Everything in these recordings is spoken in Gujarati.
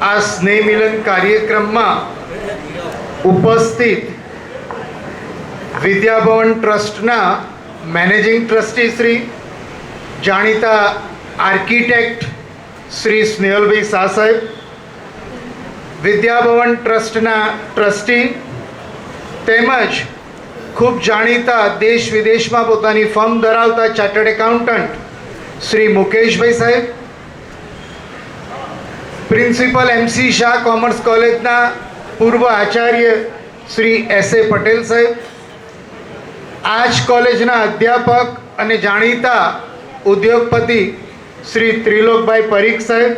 આ સ્નેહ મિલન કાર્યક્રમમાં ઉપસ્થિત વિદ્યાભવન ટ્રસ્ટના મેનેજિંગ ટ્રસ્ટી શ્રી, જાણીતા આર્કિટેક્ટ શ્રી સ્નેહલભાઈ શાહ સાહેબ, વિદ્યાભવન ટ્રસ્ટના ટ્રસ્ટી તેમજ ખૂબ જાણીતા દેશ વિદેશમાં પોતાની ફર્મ ધરાવતા ચાર્ટર્ડ એકાઉન્ટન્ટ શ્રી મુકેશભાઈ સાહેબ, પ્રિન્સિપલ MC શાહ કોમર્સ કોલેજના પૂર્વ આચાર્ય શ્રી S.A. પટેલ સાહેબ, આ જ કોલેજના અધ્યાપક અને જાણીતા ઉદ્યોગપતિ શ્રી ત્રિલોકભાઈ પરીખ સાહેબ,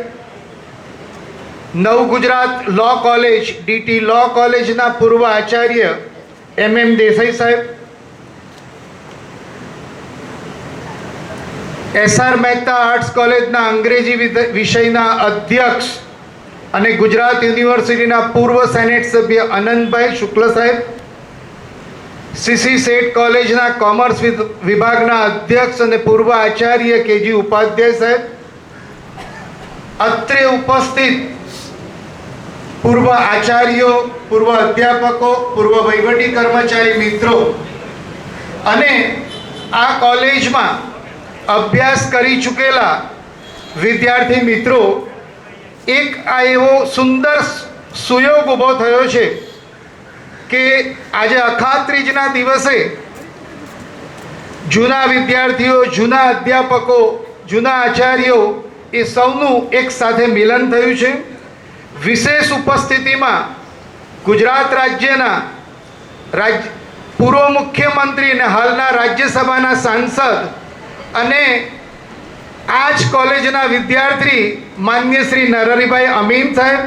નવ ગુજરાત લો કોલેજ DT લો કોલેજના પૂર્વ આચાર્ય MM દેસાઈ સાહેબ, SR મહેતા આર્ટ્સ કોલેજના અંગ્રેજી વિષયના અધ્યક્ષ અને ગુજરાત યુનિવર્સિટીના પૂર્વ સેનેટ સભ્ય અનંતભાઈ શુક્લ સાહેબ, CC સેટ કોલેજના કોમર્સ વિભાગના અધ્યક્ષ અને પૂર્વ આચાર્ય KG ઉપાધ્યાય સાહેબ, અત્રે ઉપસ્થિત પૂર્વ આચાર્યો, પૂર્વ અધ્યાપકો, પૂર્વ વહીવટી કર્મચારી મિત્રો અને આ કોલેજમાં અભ્યાસ કરી ચૂકેલા વિદ્યાર્થી મિત્રો, એક આ એવો સુંદર સુયોગ ઊભો થયો છે કે આજે અખાત્રીજના દિવસે જૂના વિદ્યાર્થીઓ, જૂના અધ્યાપકો, જૂના આચાર્યો એ સૌનું એક સાથે મિલન થયું છે. વિશેષ ઉપસ્થિતિમાં ગુજરાત રાજ્યના પૂર્વ મુખ્યમંત્રી અને હાલના રાજ્યસભાના સાંસદ અને આ જ કોલેજના વિદ્યાર્થી માન્ય શ્રી નરહરિભાઈ અમીન સાહેબ,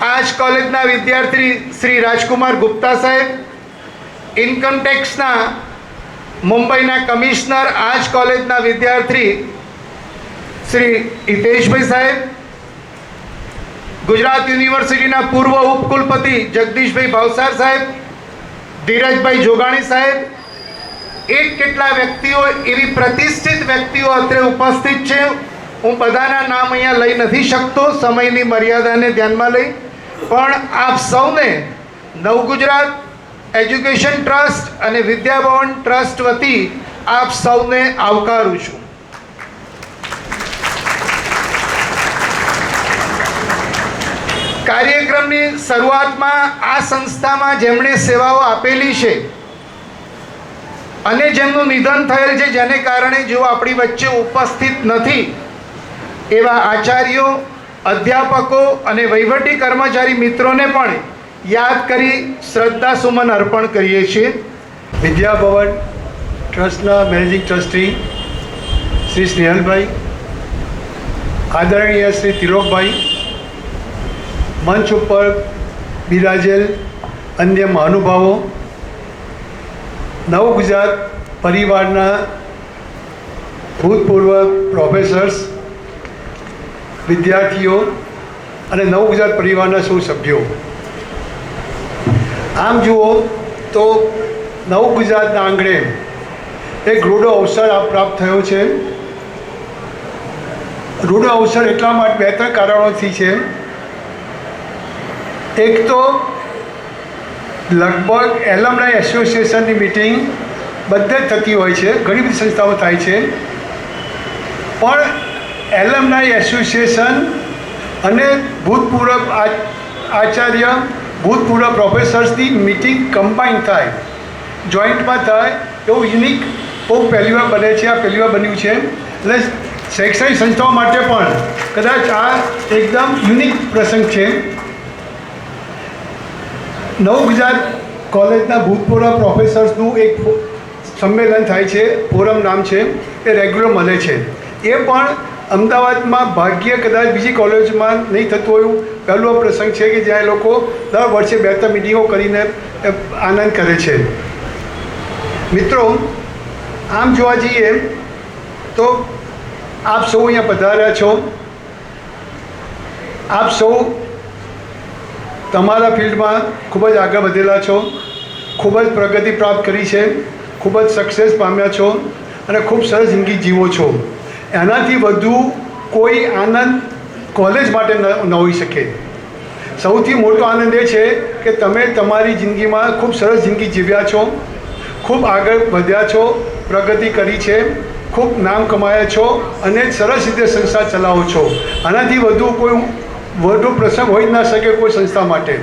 આ જ કોલેજના વિદ્યાર્થી શ્રી રાજકુમાર ગુપ્તા સાહેબ, ઇન્કમટેક્સના મુંબઈના કમિશનર, આ જ કોલેજના વિદ્યાર્થી શ્રી હિતેશભાઈ સાહેબ, ગુજરાત યુનિવર્સિટીના પૂર્વ ઉપકુલપતિ જગદીશભાઈ ભાવસાર સાહેબ, ધીરજભાઈ જોગાણી સાહેબ, એક કેટલા વ્યક્તિઓ, એવી પ્રતિષ્ઠિત વ્યક્તિઓ અત્રે ઉપસ્થિત છે. હું બધાના નામ અહીંયા લઈ નથી શકતો સમયની મર્યાદાને ધ્યાનમાં લઈ, પણ આપ સૌને નવગુજરાત એજ્યુકેશન ટ્રસ્ટ અને વિદ્યાભવન ટ્રસ્ટ વતી આપ સૌને આવકારું છું. કાર્યક્રમની શરૂઆતમાં આ સંસ્થામાં જેમણે સેવાઓ આપેલી છે અને જેમનું નિધન થયેલ છે, જેને કારણે જેઓ આપણી વચ્ચે ઉપસ્થિત નથી, એવા આચાર્યો, અધ્યાપકો અને વહીવટી કર્મચારી મિત્રોને પણ યાદ કરી શ્રદ્ધાસુમન અર્પણ કરીએ છીએ. વિદ્યાભવન ટ્રસ્ટના મેનેજિંગ ટ્રસ્ટી શ્રી સ્નેહલભાઈ, આદરણીય શ્રી ત્રિલોકભાઈ, મંચ ઉપર બિરાજેલ અન્ય મહાનુભાવો, નવ ગુજરાત પરિવારના ભૂતપૂર્વ પ્રોફેસર્સ, વિદ્યાર્થીઓ અને નવ ગુજરાત પરિવારના સૌ સભ્યો, આમ જુઓ તો નવ ગુજરાતના આંગણે એક રૂડો અવસર પ્રાપ્ત થયો છે. રૂડો અવસર એટલા માટે બે ત્રણ કારણોથી છે. એક તો લગભગ એલમનાઈ એસોસિએશનની મિટિંગ બધે જ થતી હોય છે, ઘણી બધી સંસ્થાઓ થાય છે, પણ એલમનાઈ એસોસિએશન અને ભૂતપૂર્વ આચાર્ય, ભૂતપૂર્વ પ્રોફેસર્સની મિટિંગ કમ્બાઈન થાય, જોઈન્ટમાં થાય, એવું યુનિક બહુ પહેલી વાર બને છે. આ પહેલી વાર બન્યું છે. એટલે શૈક્ષણિક સંસ્થાઓ માટે પણ કદાચ આ એકદમ યુનિક પ્રસંગ છે. નવ ગુજરાત કોલેજના ભૂતપૂર્વ પ્રોફેસર્સનું એક સંમેલન થાય છે, ફોરમ નામ છે, એ રેગ્યુલર મળે છે. એ પણ અમદાવાદમાં ભાગ્ય કદાચ બીજી કોલેજમાં નહીં થતું હોય એવું પહેલો પ્રસંગ છે કે જ્યાં એ લોકો દર વર્ષે 2-3 મિટિંગો કરીને આનંદ કરે છે. મિત્રો, આમ જોવા જઈએ તો આપ સૌ અહીંયા પધાર્યા છો. આપ સૌ તમારા ફિલ્ડમાં ખૂબ જ આગળ વધેલા છો, ખૂબ જ પ્રગતિ પ્રાપ્ત કરી છે, ખૂબ જ સક્સેસ પામ્યા છો અને ખૂબ સરસ જિંદગી જીવો છો. એનાથી વધુ કોઈ આનંદ કોલેજ માટે ન હોઈ શકે. સૌથી મોટો આનંદ એ છે કે તમે તમારી જિંદગીમાં ખૂબ સરસ જિંદગી જીવ્યા છો, ખૂબ આગળ વધ્યા છો, પ્રગતિ કરી છે, ખૂબ નામ કમાયા છો અને સરસ રીતે સંસ્થા ચલાવો છો. આનાથી વધુ કોઈ મોટો પ્રસંગ હોઈ જ ના શકે કોઈ સંસ્થા માટે.